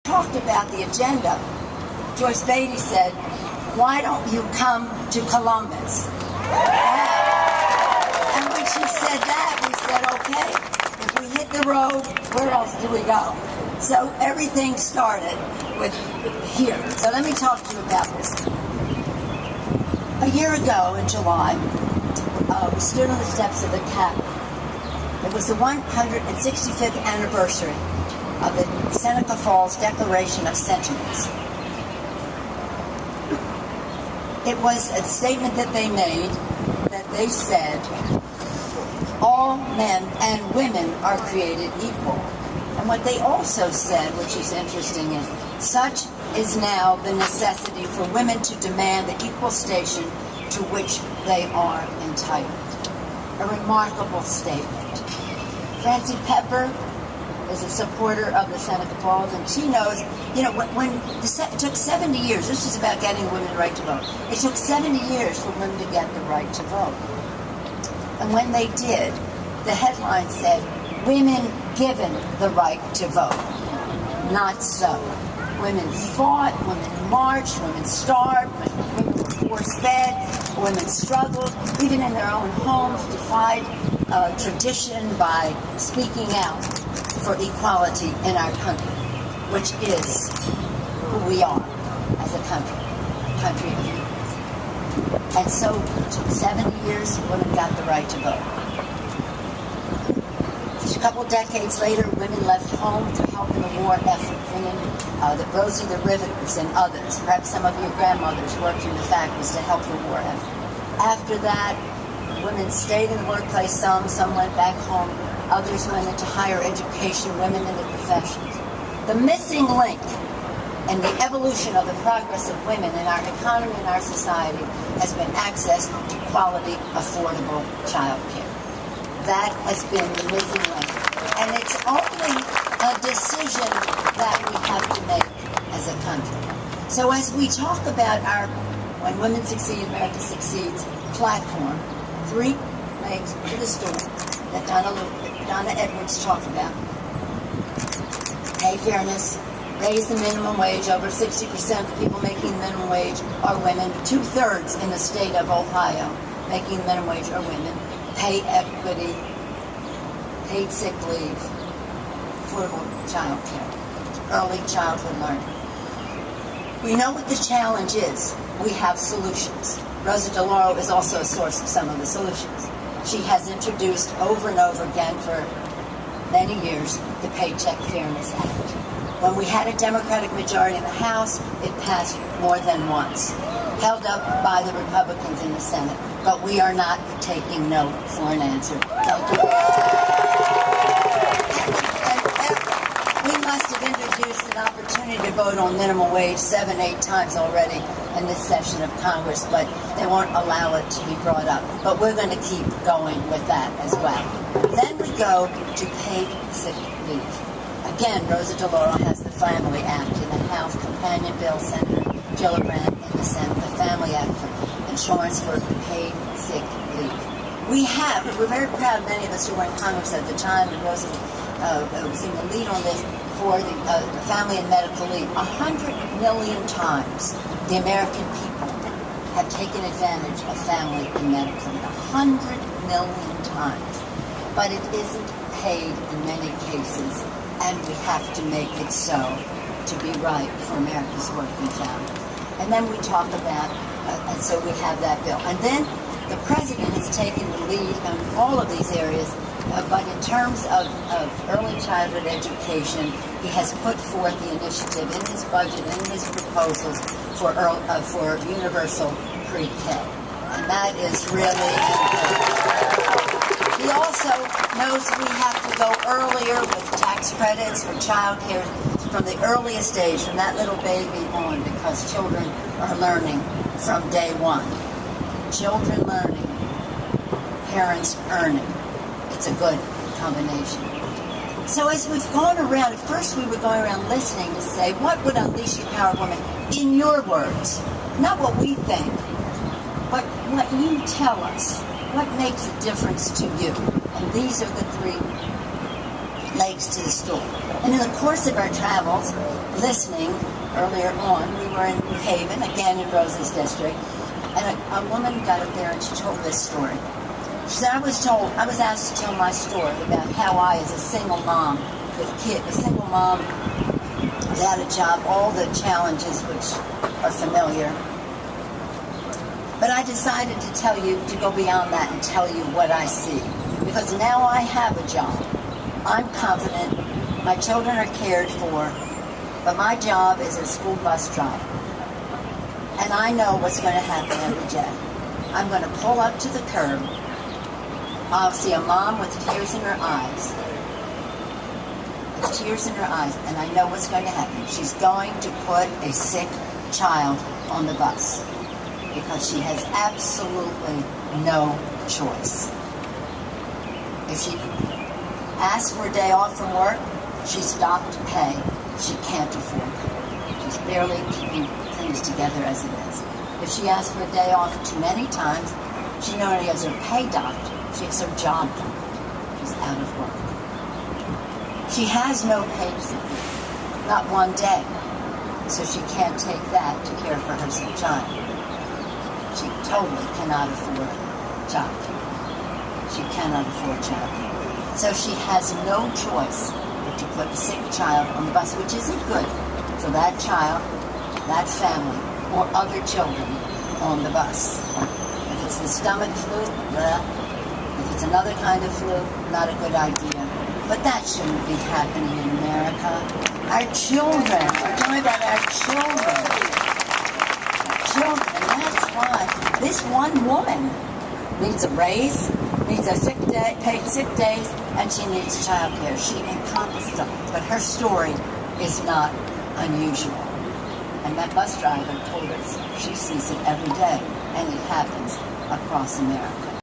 talked about the agenda, Joyce Beatty said, "Why don't you come to Columbus?" And when she said that, we said, okay, if we hit the road, where else do we go? So everything started with here. So let me talk to you about this. A year ago in July, we stood on the steps of the Capitol. It was the 165th anniversary of the Seneca Falls Declaration of Sentiments. It was a statement that they made that they said all men and women are created equal. And what they also said, which is interesting, is such is now the necessity for women to demand the equal station to which they are entitled. A remarkable statement. Francie Pepper is a supporter of the Seneca Falls, and she knows, you know, it took 70 years, this is about getting women the right to vote. It took 70 years for women to get the right to vote. And when they did, the headline said, "Women given the right to vote." Not so. Women fought, women marched, women starved, women were force-fed, women struggled, even in their own homes, defied tradition by speaking out for equality in our country, which is who we are as a country of equals. And so it took 70 years, women got the right to vote. A couple decades later, women left home to help in the war effort. Women, Rosie the Riveters and others, perhaps some of your grandmothers worked in the factories to help the war effort. After that, women stayed in the workplace, some went back home, others went into higher education, women into professions. The missing link in the evolution of the progress of women in our economy and our society has been access to quality, affordable child care. That has been the missing link. And it's only a decision that we have to make as a country. So as we talk about our When Women Succeed, America Succeeds platform, 3 legs to the stool that Donna Edwards talked about. Pay fairness, raise the minimum wage. Over 60% of the people making the minimum wage are women. 2/3 in the state of Ohio making the minimum wage are women. Pay equity, paid sick leave, affordable child care, early childhood learning. We know what the challenge is. We have solutions. Rosa DeLauro is also a source of some of the solutions. She has introduced over and over again for many years the Paycheck Fairness Act. When we had a Democratic majority in the House, it passed more than once, held up by the Republicans in the Senate. But we are not taking no for an answer. Thank you. We must have introduced an opportunity to vote on minimum wage 7-8 times already in this session of Congress, but they won't allow it to be brought up. But we're going to keep going with that as well. Then we go to paid sick leave. Again, Rosa DeLauro has the Family Act in the House, companion bill, Senator Gillibrand in the Senate, the Family Act for insurance for paid sick leave. We're very proud, many of us who were in Congress at the time, and Rosa was in the lead on this, for the family and medical leave. 100 million times the American people have taken advantage of family and medical leave. 100 million times. But it isn't paid in many cases, and we have to make it so to be right for America's working families. And then we talk about, and so we have that bill. And then the president has taken the lead on all of these areas, but in terms of early childhood education, he has put forth the initiative in his budget, in his proposals for universal pre-K. And that is really important. He also knows we have to go earlier with tax credits for child care from the earliest age, from that little baby on, because children are learning from day one. Children learning, parents earning. It's a good combination. So as we've gone around, at first we were going around listening to say, what would unleash your power, woman, in your words? Not what we think, but what you tell us. What makes a difference to you? And these are the 3 legs to the stool. And in the course of our travels, listening earlier on. We were in New Haven, again in Rose's district, and a woman got up there and she told this story. She said, I was asked to tell my story about how I, as a single mom with a single mom without a job, all the challenges which are familiar. But I decided to go beyond that and tell you what I see. Because now I have a job. I'm confident. My children are cared for. But my job is a school bus driver. And I know what's going to happen every day. I'm going to pull up to the curb. I'll see a mom with tears in her eyes. With tears in her eyes. And I know what's going to happen. She's going to put a sick child on the bus. Because she has absolutely no choice. If she asks for a day off from work, she's docked pay. She can't afford it. She's barely keeping things together as it is. If she asks for a day off too many times, she not only has her pay docked, she has her job docked. She's out of work. She has no paid sick leave, not one day. So she can't take that to care for her sick child. She totally cannot afford childcare. She cannot afford childcare. So she has no choice but to put a sick child on the bus, which isn't good for that child, that family, or other children on the bus. If it's the stomach flu, well, if it's another kind of flu, not a good idea. But that shouldn't be happening in America. Our children, we're talking about our children. Children, and that's why this one woman needs a raise, needs a sick day, paid sick days, and she needs child care. She encompasses them. But her story is not unusual. And that bus driver told us she sees it every day, and it happens across America.